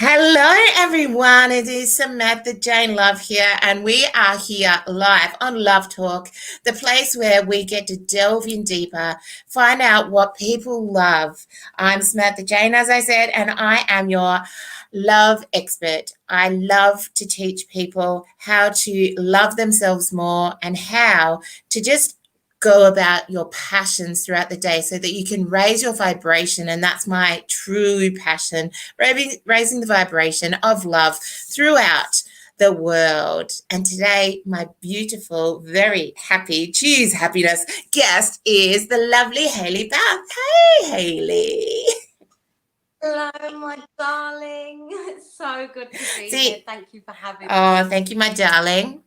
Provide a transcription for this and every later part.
Hello, everyone. It is Samantha Jane Love here, and we are here live on Love Talk, the place where we get to delve in deeper, find out what people love. I'm Samantha Jane, as I said, and I am your love expert. I love to teach people how to love themselves more and how to just go about your passions throughout the day so that you can raise your vibration. And that's my true passion, raising the vibration of love throughout the world. And today, my beautiful, very happy, choose happiness guest is the lovely Hayley Beth. Hey, Hayley. Hello, my darling. It's so good to be here. Thank you for having me. Oh, thank you, my darling.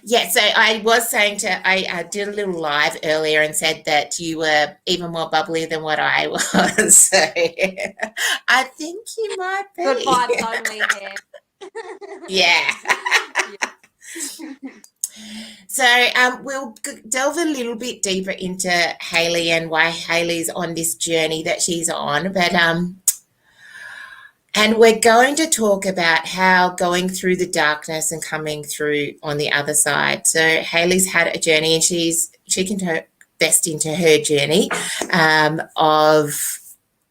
Yeah, so I was saying I did a little live earlier and said that you were even more bubbly than what I was. So I think you might be. Good vibes only here. Yeah. So we'll delve a little bit deeper into Hayley and why Hayley's on this journey that she's on. But and we're going to talk about how going through the darkness and coming through on the other side. So Hayley's had a journey, and she can go best into her journey of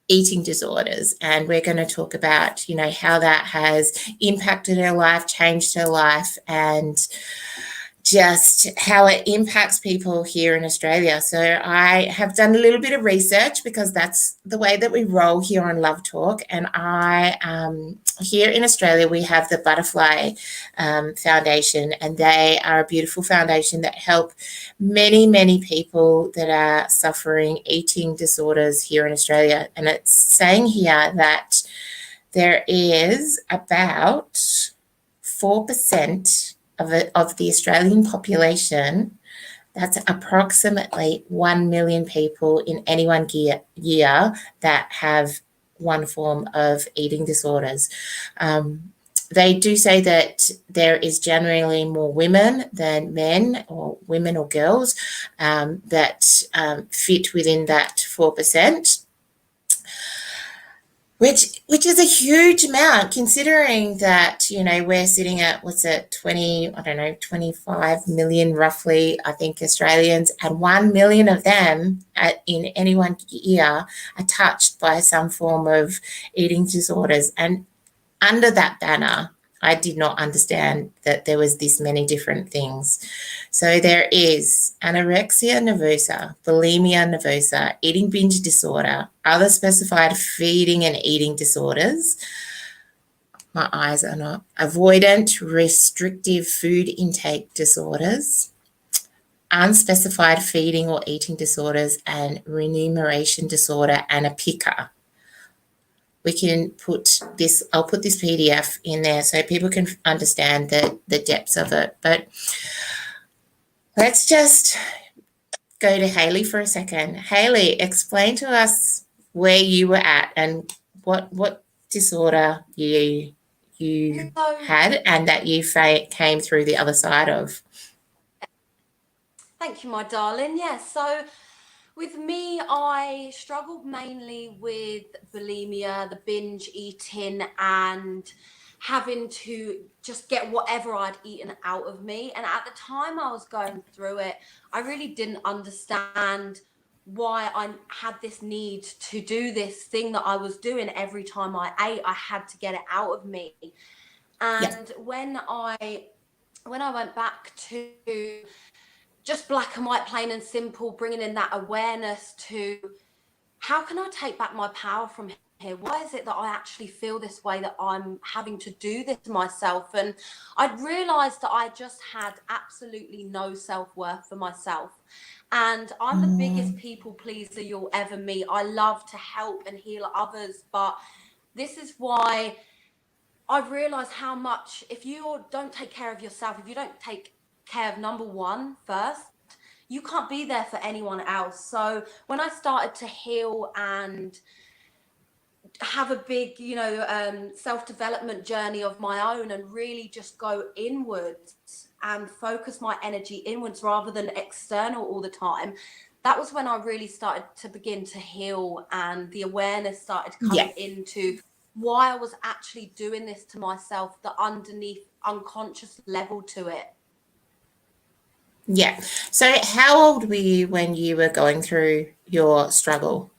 eating disorders, and we're going to talk about how that has impacted her life, changed her life, and just how it impacts people here in Australia. So I have done a little bit of research because that's the way that we roll here on Love Talk. And here in Australia, we have the Butterfly Foundation, and they are a beautiful foundation that help many, many people that are suffering eating disorders here in Australia. And it's saying here that there is about 4% of the Australian population. That's approximately 1 million people in any one year that have one form of eating disorders. They do say that there is generally more women than men, or women or girls, that fit within that 4%. Which is a huge amount, considering that, we're sitting at, 25 million roughly, I think, Australians, and 1 million of them in any one year are touched by some form of eating disorders. And under that banner, I did not understand that there was this many different things. So there is anorexia nervosa, bulimia nervosa, eating binge disorder, other specified feeding and eating disorders. My eyes are not. Avoidant restrictive food intake disorders, unspecified feeding or eating disorders, and remuneration disorder, and a picker. We can I'll put this PDF in there so people can understand the depths of it. But let's just go to Hayley for a second. Hayley, explain to us where you were at and what disorder you had and that you came through the other side of. Thank you, my darling. So with me, I struggled mainly with bulimia, the binge eating, and having to just get whatever I'd eaten out of me. And at the time I was going through it, I really didn't understand why I had this need to do this thing that I was doing. Every time I ate, I had to get it out of me. And when I went back to just black and white, plain and simple, bringing in that awareness to how can I take back my power from here? Why is it that I actually feel this way, that I'm having to do this to myself? And I'd realized that I just had absolutely no self-worth for myself. And I'm the biggest people pleaser you'll ever meet. I love to help and heal others, but this is why I've realized how much, if you don't take care of yourself, if you don't take care of number one first, you can't be there for anyone else. So when I started to heal and have a big, self-development journey of my own, and really just go inwards and focus my energy inwards rather than external all the time, that was when I really started to begin to heal, and the awareness started coming into why I was actually doing this to myself, the underneath unconscious level to it. Yeah. So how old were you when you were going through your struggle?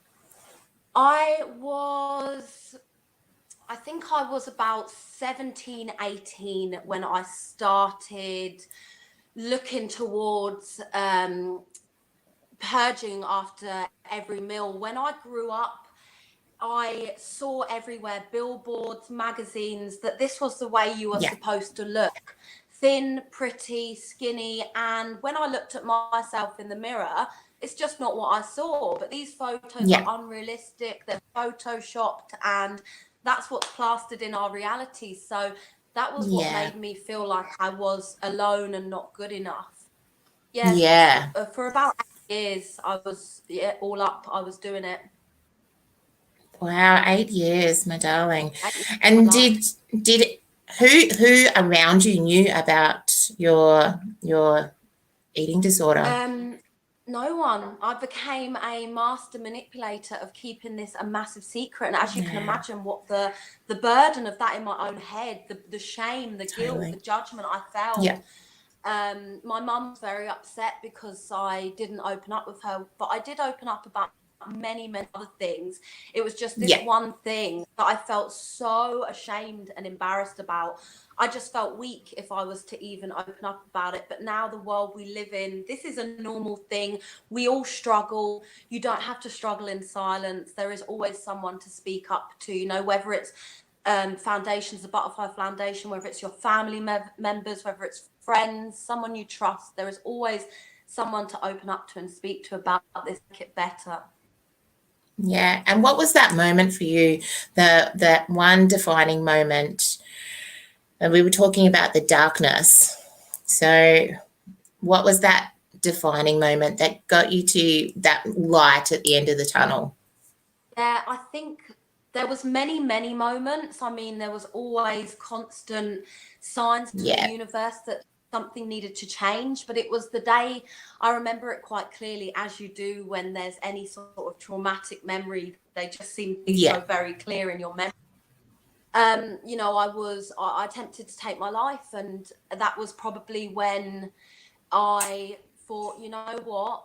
I think I was about 17, 18 when I started looking towards purging after every meal. When I grew up, I saw everywhere billboards, magazines, that this was the way you were Yeah. supposed to look. Thin, pretty, skinny. And when I looked at myself in the mirror, it's just not what I saw. But these photos Yeah. are unrealistic, they're photoshopped, and that's what's plastered in our reality. So that was what Yeah. made me feel like I was alone and not good enough. Yes, Yeah. for about 8 years, I was all up, I was doing it. Wow, 8 years, my darling. 8 years of And my life. did who around you knew about your eating disorder? No one. I became a master manipulator of keeping this a massive secret. And as you can Yeah, imagine, what the burden of that in my own head, the shame, the guilt, totally. the judgment I felt. Yeah. My mum's very upset because I didn't open up with her, but I did open up about many other things. It was just this Yeah. one thing that I felt so ashamed and embarrassed about. I just felt weak if I was to even open up about it. But now the world we live in, this is a normal thing. We all struggle. You don't have to struggle in silence. There is always someone to speak up to, whether it's foundations, the Butterfly Foundation, whether it's your family members, whether it's friends, someone you trust. There is always someone to open up to and speak to about this, make it better. Yeah. And what was that moment for you? That one defining moment. And we were talking about the darkness. So what was that defining moment that got you to that light at the end of the tunnel? Yeah, I think there was many moments. I mean, there was always constant signs to the Yeah. universe that something needed to change, but it was the day, I remember it quite clearly, as you do when there's any sort of traumatic memory, they just seem to be Yeah. so very clear in your memory. I attempted to take my life, and that was probably when I thought, you know what,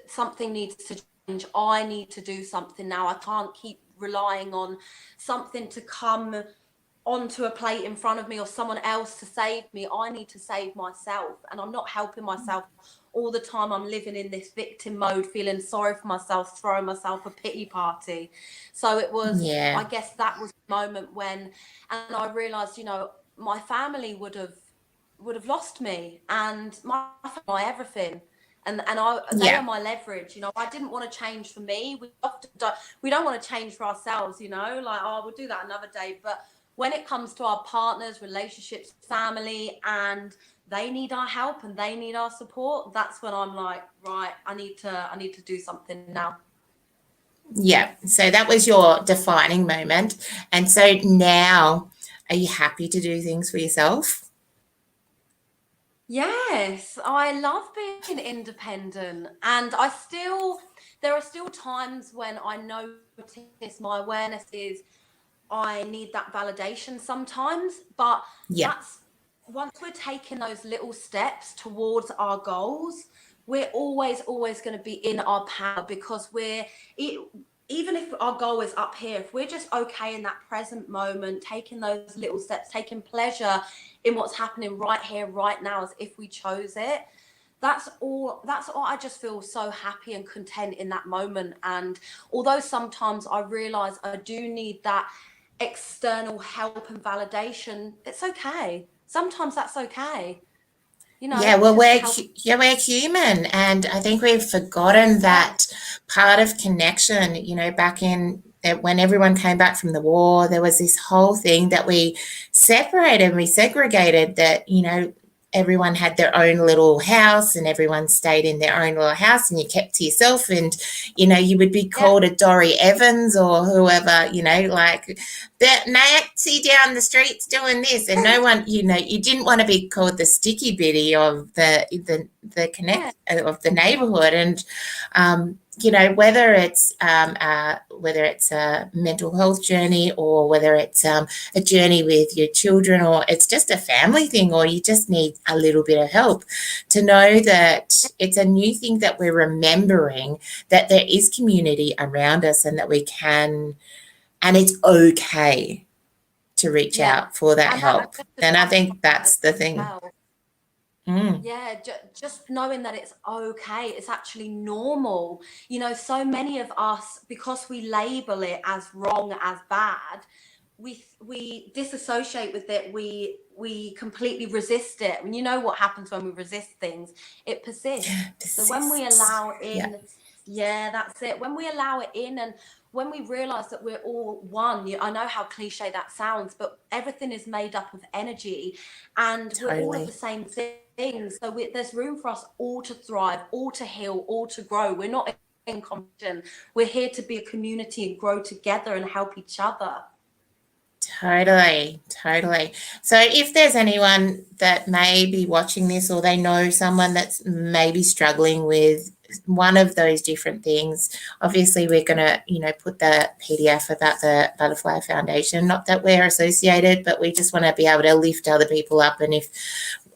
something needs to change. I need to do something now. I can't keep relying on something to come onto a plate in front of me or someone else to save me. I need to save myself, and I'm not helping myself all the time. I'm living in this victim mode, feeling sorry for myself, throwing myself a pity party. So it was, I Yeah. guess that was the moment when, and I realized, my family would have lost me, and my everything. They Yeah. are my leverage. I didn't want to change for me. We don't want to change for ourselves. Like, oh, we'll do that another day. But when it comes to our partners, relationships, family, and they need our help and they need our support, that's when I'm like, right, I need to do something now. Yeah. So that was your defining moment. And so now, are you happy to do things for yourself? Yes, I love being independent, and there are still times when I notice my awareness is I need that validation sometimes, but Yeah. that's once we're taking those little steps towards our goals, we're always going to be in our power, because even if our goal is up here, if we're just okay in that present moment, taking those little steps, taking pleasure in what's happening right here, right now, as if we chose it, that's all. I just feel so happy and content in that moment. And although sometimes I realize I do need that external help and validation, it's okay. Sometimes that's okay. Yeah, well, Just help. we're human, and I think we've forgotten Yeah. that part of connection. Back in when everyone came back from the war, there was this whole thing that we separated, we segregated. That everyone had their own little house, and everyone stayed in their own little house, and you kept to yourself, and you would be Yeah. called a Dory Evans or whoever, like that Nancy down the street's doing this, and no one, you didn't want to be called the sticky bitty of the connect of the neighborhood. And you know, whether it's a mental health journey, or whether it's a journey with your children, or it's just a family thing, or you just need a little bit of help, to know that it's a new thing, that we're remembering that there is community around us, and that we can, and it's okay to reach Yeah. out for that And help. And I think that's the as thing. well. Yeah, just knowing that it's okay, it's actually normal. You know, so many of us, because we label it as wrong, as bad, we disassociate with it. We completely resist it. And you know what happens when we resist things? It persists. So when we allow in, yeah, that's it. When we allow it in, and when we realize that we're all one, I know how cliche that sounds, but everything is made up of energy, and we're all of Totally. the same thing. So there's room for us all to thrive, all to heal, all to grow. We're not in competition. We're here to be a community and grow together and help each other. Totally, totally. So if there's anyone that may be watching this, or they know someone that's maybe struggling with one of those different things, obviously we're going to, you know, put the PDF about the Butterfly Foundation. Not that we're associated, but we just want to be able to lift other people up. And if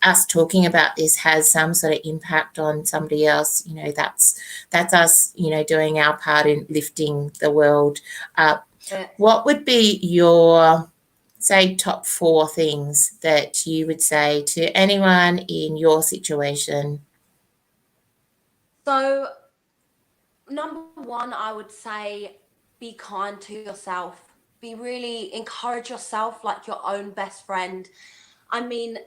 us talking about this has some sort of impact on somebody else, you know, that's us, you know, doing our part in lifting the world up. What would be your, say, top 4 things that you would say to anyone in your situation? So, number one, I would say be kind to yourself. Encourage yourself like your own best friend. I mean,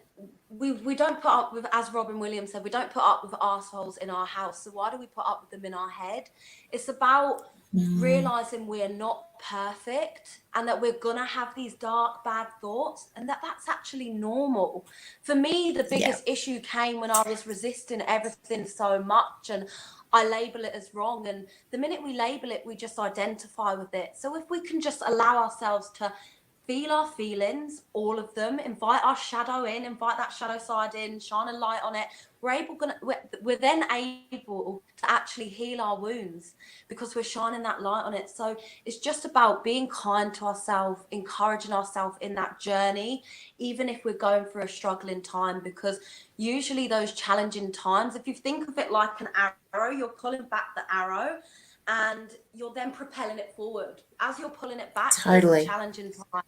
we don't put up with, as Robin Williams said, we don't put up with assholes in our house. So why do we put up with them in our head? It's about realizing we're not perfect, and that we're gonna have these dark, bad thoughts, and that's actually normal. For me, the biggest issue came when I was resisting everything so much, and I label it as wrong. And the minute we label it, we just identify with it. So if we can just allow ourselves to feel our feelings, all of them, invite our shadow in, invite that shadow side in, shine a light on it, we're then able to actually heal our wounds, because we're shining that light on it. So it's just about being kind to ourselves, encouraging ourselves in that journey, even if we're going through a struggling time, because usually those challenging times, if you think of it like an arrow, you're pulling back the arrow and you're then propelling it forward. As you're pulling it back, here's the challenging time,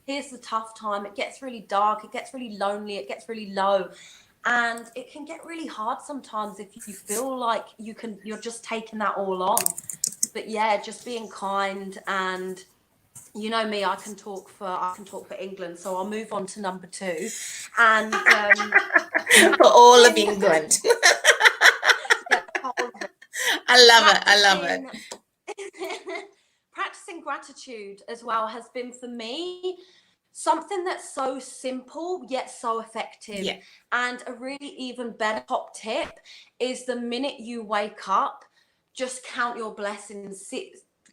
here's the tough time. It gets really dark, it gets really lonely, it gets really low. And it can get really hard sometimes if you feel like you're just taking that all on. But yeah, just being kind. And you know me, I can talk for England, so I'll move on to number 2. And for all of England. I love it. Practicing gratitude as well has been, for me, something that's so simple yet so effective. Yeah. And a really even better top tip is, the minute you wake up, just count your blessings.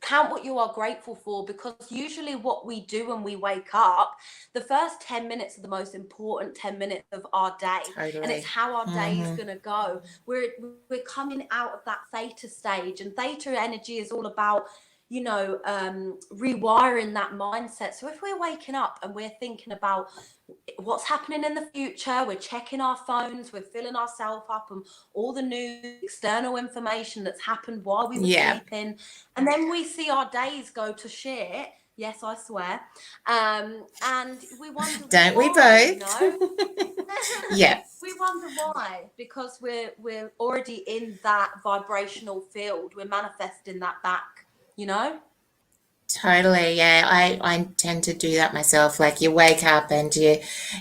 Count what you are grateful for, because usually what we do when we wake up, the first 10 minutes are the most important 10 minutes of our day. Totally. And it's how our day is going to go. We're coming out of that theta stage, and theta energy is all about, you know, rewiring that mindset. So if we're waking up and we're thinking about what's happening in the future, we're checking our phones, we're filling ourselves up and all the new external information that's happened while we were sleeping, and then we see our days go to shit. Yes, I swear. And we wonder, don't why, we both? you know? Yeah. We wonder why, because we're already in that vibrational field. We're manifesting that back, you know? Totally. Yeah. I tend to do that myself. Like, you wake up and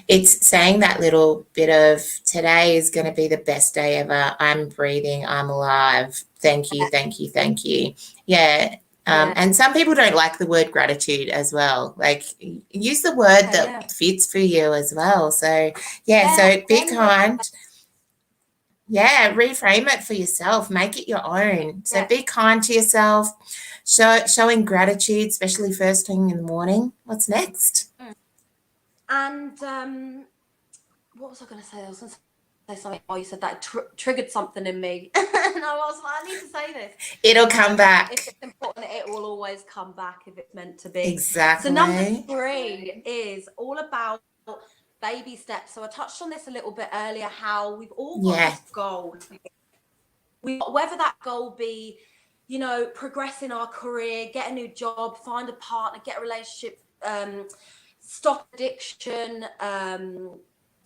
it's saying that little bit of, today is going to be the best day ever. I'm breathing. I'm alive. Thank you. Thank you. Thank you. Yeah. And some people don't like the word gratitude as well. Like, use the word that fits for you as well. So so be kind. Yeah, reframe it for yourself. Make it your own. So be kind to yourself. Showing gratitude, especially first thing in the morning. What's next? And what was I going to say? I was going to say say something. Oh, you said that triggered something in me. And I was like, I need to say this. It'll come back. If it's important, it will always come back if it's meant to be. Exactly. So number 3 is all about baby steps. So I touched on this a little bit earlier, how we've all got this goal. Whether that goal be, you know, progress in our career, get a new job, find a partner, get a relationship, stop addiction,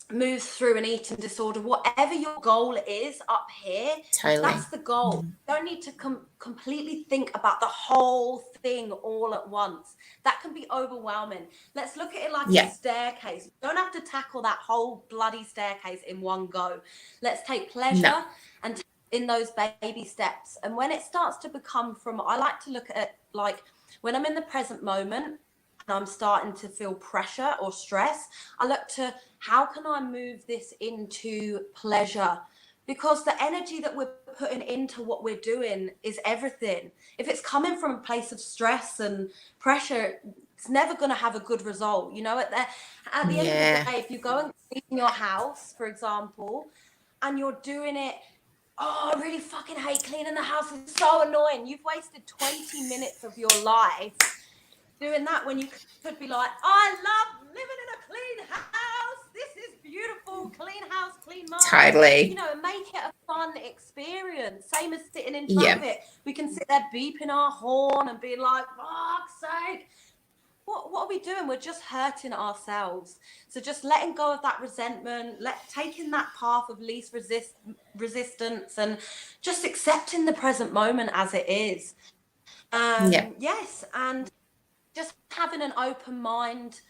move through an eating disorder, whatever your goal is up here, that's the goal. You don't need to completely think about the whole thing all at once. That can be overwhelming. Let's look at it like a staircase. You don't have to tackle that whole bloody staircase in one go. Let's take pleasure and in those baby steps. And when it starts to become I like to look at it like when I'm in the present moment, I'm starting to feel pressure or stress, I look to how can I move this into pleasure? Because the energy that we're putting into what we're doing is everything. If it's coming from a place of stress and pressure, it's never going to have a good result. You know, at the end of the day, if you go and clean your house, for example, and you're doing it, oh, I really fucking hate cleaning the house. It's so annoying. You've wasted 20 minutes of your life doing that when you could be like, I love living in a clean house. This is beautiful. Clean house, clean mind. Totally. You know, make it a fun experience. Same as sitting in traffic. We can sit there beeping our horn and being like, fuck's sake. What are we doing? We're just hurting ourselves. So just letting go of that resentment, taking that path of least resistance and just accepting the present moment as it is. Yes, and just having an open mind,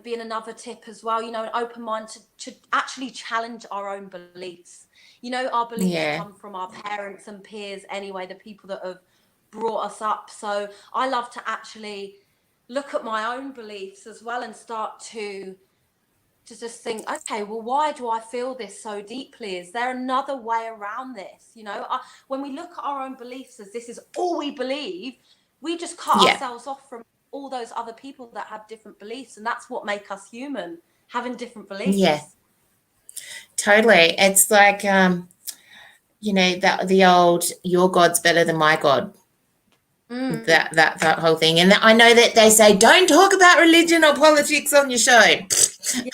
being another tip as well, you know, an open mind to actually challenge our own beliefs. You know, our beliefs come from our parents and peers anyway, the people that have brought us up. So I love to actually look at my own beliefs as well and start to just think, okay, well, why do I feel this so deeply? Is there another way around this? You know, when we look at our own beliefs as this is all we believe, we just cut ourselves off from all those other people that have different beliefs, and that's what make us human, having different beliefs. Yeah, totally. It's like you know, the old your God's better than my God. That whole thing. And I know that they say don't talk about religion or politics on your show.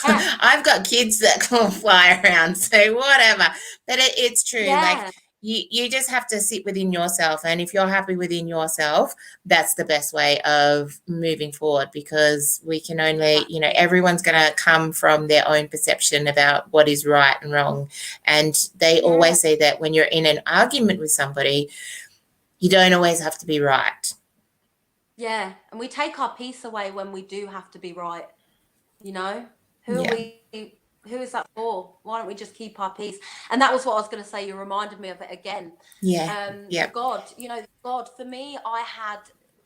I've got kids that can fly around, so whatever. But it's true. Like you just have to sit within yourself, and if you're happy within yourself, that's the best way of moving forward, because we can only, you know, everyone's going to come from their own perception about what is right and wrong. And they always say that when you're in an argument with somebody, you don't always have to be right. Yeah, and we take our peace away when we do have to be right. You know, who is that for? Why don't we just keep our peace? And that was what I was going to say. You reminded me of it again. God, you know, God, for me, I had,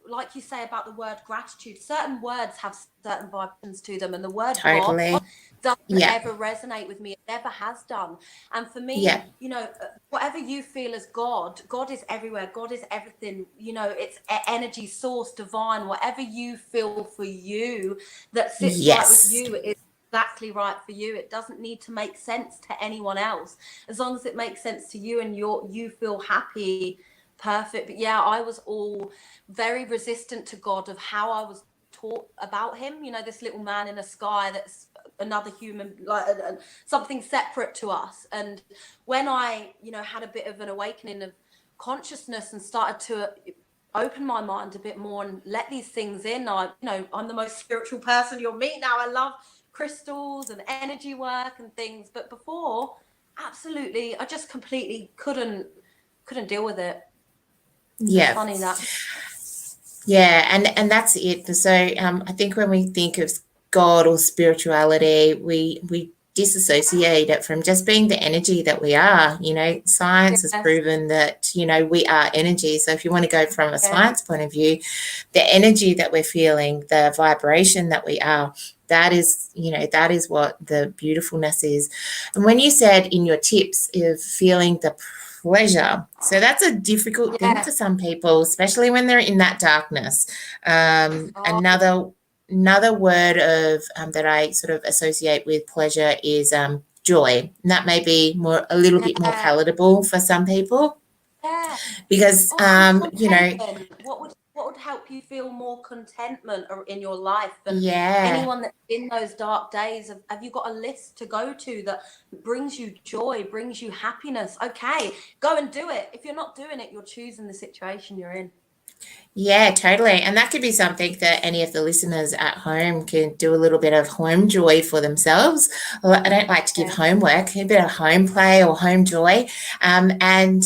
like you say about the word gratitude, certain words have certain vibrations to them, and the word God doesn't ever resonate with me. It never has done. And for me, you know, whatever you feel as God is everywhere. God is everything. You know, it's energy, source, divine. Whatever you feel for you that sits right with you is exactly right for you. It doesn't need to make sense to anyone else. As long as it makes sense to you and you feel happy, perfect. But yeah, I was all very resistant to God, of how I was taught about him. You know, this little man in the sky that's another human, like something separate to us. And when I, you know, had a bit of an awakening of consciousness and started to open my mind a bit more and let these things in, I'm the most spiritual person you'll meet now. I love crystals and energy work and things, but before, absolutely, I just completely couldn't deal with it. Yeah, funny that. Yeah, and that's it. So I think when we think of God or spirituality, we disassociate it from just being the energy that we are. You know, science has proven that, you know, we are energy. So if you want to go from a science point of view, the energy that we're feeling, the vibration that we are, that is, you know, that is what the beautifulness is. And when you said in your tips of feeling the pleasure, so that's a difficult thing for some people, especially when they're in that darkness. Another word of that I sort of associate with pleasure is joy. And that may be a little bit more palatable for some people. Yeah. Because, what would help you feel more contentment in your life? And yeah. anyone that's in those dark days, have you got a list to go to that brings you joy, brings you happiness? Okay, go and do it. If you're not doing it, you're choosing the situation you're in. Yeah, totally. And that could be something that any of the listeners at home can do a little bit of home joy for themselves. I don't like to give homework, a bit of home play or home joy, and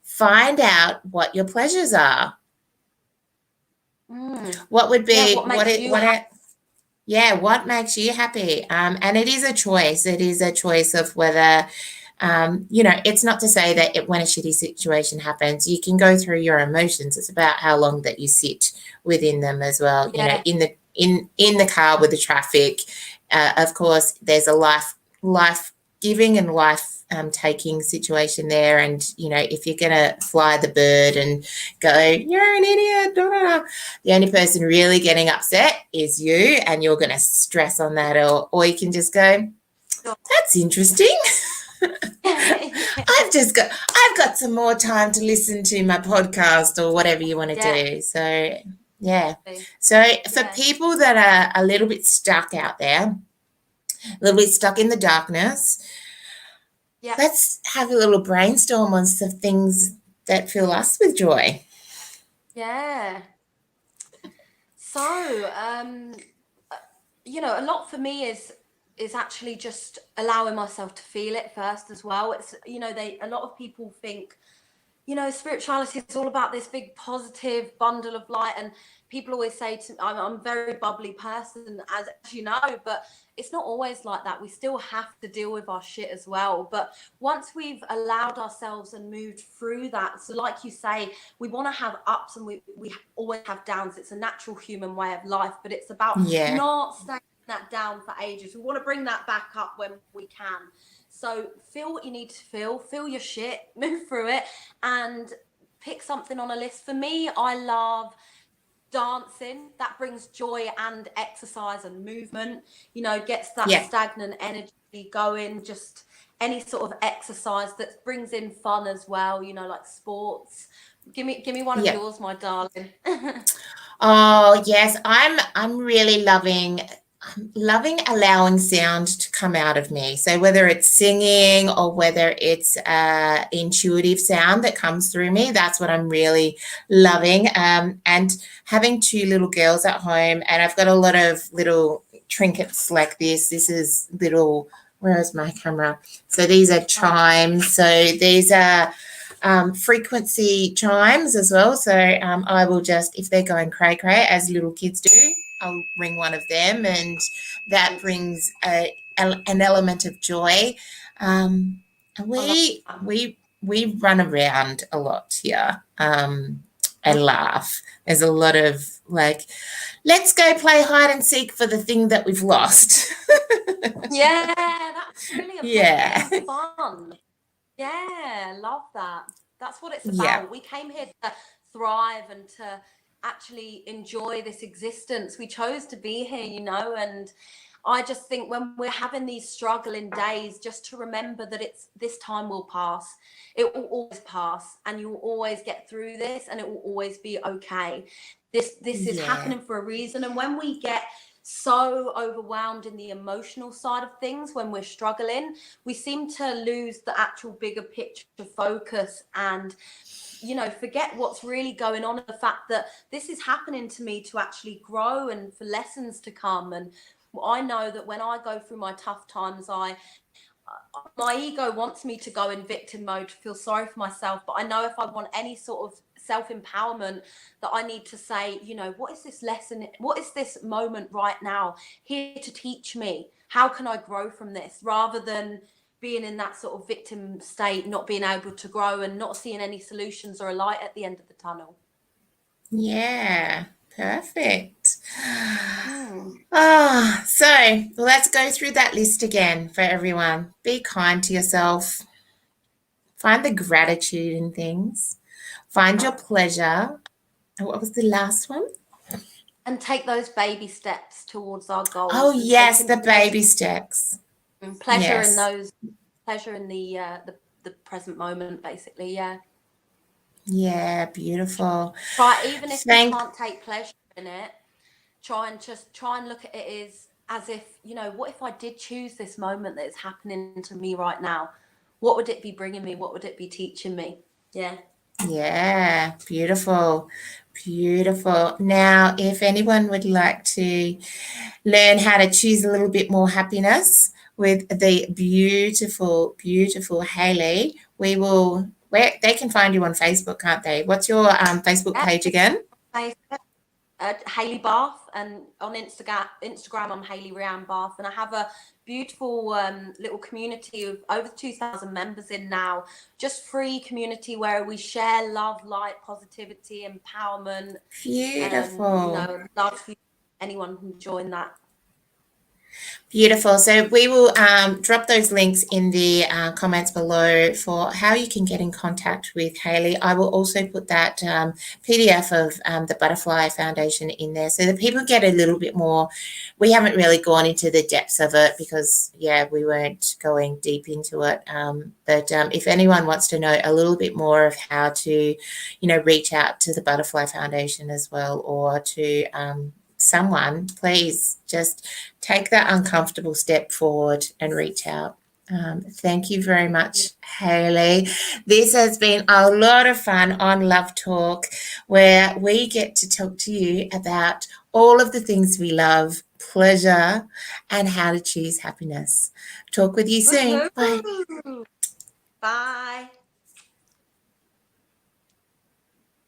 find out what your pleasures are. What would be what makes you happy? And it is a choice. It is a choice of whether it's not to say that when a shitty situation happens, you can go through your emotions. It's about how long that you sit within them as well. Yeah. In the car with the traffic, of course, there's a life giving and life taking situation there. And, if you're going to fly the bird and go, you're an idiot, blah, blah, blah, the only person really getting upset is you, and you're going to stress on that. Or you can just go, that's interesting. I've got some more time to listen to my podcast or whatever you want to do. So, yeah. So for people that are a little bit stuck out there, a little bit stuck in the darkness, let's have a little brainstorm on some things that fill us with joy. Yeah. So, a lot for me is actually just allowing myself to feel it first as well. It's, a lot of people think, spirituality is all about this big positive bundle of light. And people always say to me, I'm a very bubbly person, as you know, but it's not always like that. We still have to deal with our shit as well. But once we've allowed ourselves and moved through that, so like you say, we want to have ups and we always have downs. It's a natural human way of life, but it's about not staying that down for ages. We want to bring that back up when we can. So feel what you need to feel your shit, move through it, and pick something on a list. For me, I love dancing. That brings joy and exercise and movement, gets that stagnant energy going. Just any sort of exercise that brings in fun as well, like sports. Give me one of yours, my darling. Oh yes, I'm really loving allowing sound to come out of me. So whether it's singing or whether it's intuitive sound that comes through me, that's what I'm really loving. And having two little girls at home, and I've got a lot of little trinkets like this. This is little, where is my camera? So these are chimes. So these are frequency chimes as well. So I will just, if they're going cray cray, as little kids do, I'll ring one of them, and that brings an element of joy. And we run around a lot here and laugh. There's a lot of let's go play hide and seek for the thing that we've lost. Yeah, that's brilliant. Yeah, fun. Yeah, love that. That's what it's about. Yeah. We came here to thrive and to actually enjoy this existence. We chose to be here, and I just think when we're having these struggling days, just to remember that this time will pass. It will always pass, and you will always get through this, and it will always be okay. This is happening for a reason. And when we get so overwhelmed in the emotional side of things, when we're struggling, we seem to lose the actual bigger picture focus and forget what's really going on, and the fact that this is happening to me to actually grow and for lessons to come. And I know that when I go through my tough times, my ego wants me to go in victim mode, to feel sorry for myself. But I know if I want any sort of self-empowerment, that I need to say, what is this lesson? What is this moment right now here to teach me? How can I grow from this? Rather than being in that sort of victim state, not being able to grow and not seeing any solutions or a light at the end of the tunnel. Yeah, perfect. So let's go through that list again for everyone. Be kind to yourself. Find the gratitude in things. Find your pleasure. And what was the last one? And take those baby steps towards our goals. Oh, yes, the baby steps. Pleasure in Yes. those, pleasure in the present moment, basically. Yeah. Yeah, beautiful. Try, even if you Thank can't take pleasure in it, try and look at it as if, you know, what if I did choose this moment that is happening to me right now? What would it be bringing me? What would it be teaching me? Yeah. Yeah, beautiful. Beautiful. Now, if anyone would like to learn how to choose a little bit more happiness with the beautiful, beautiful Hayley, where they can find you on Facebook, can't they? What's your Facebook page again? Hayley Bath, and on Instagram I'm Hayley Rianne Bath, and I have a beautiful little community of over 2,000 members in now, just free community where we share love, light, positivity, empowerment, and you Beautiful. know, love for anyone can join that. Beautiful. So we will drop those links in the comments below for how you can get in contact with Hayley. I will also put that PDF of the Butterfly Foundation in there so that people get a little bit more. We haven't really gone into the depths of it because, yeah, we weren't going deep into it. But if anyone wants to know a little bit more of how to, you know, reach out to the Butterfly Foundation as well, or to someone, please just take that uncomfortable step forward and reach out. Thank you very much, Hayley. This has been a lot of fun on Love Talk, where we get to talk to you about all of the things we love, pleasure, and how to choose happiness. Talk with you soon. Bye. Bye.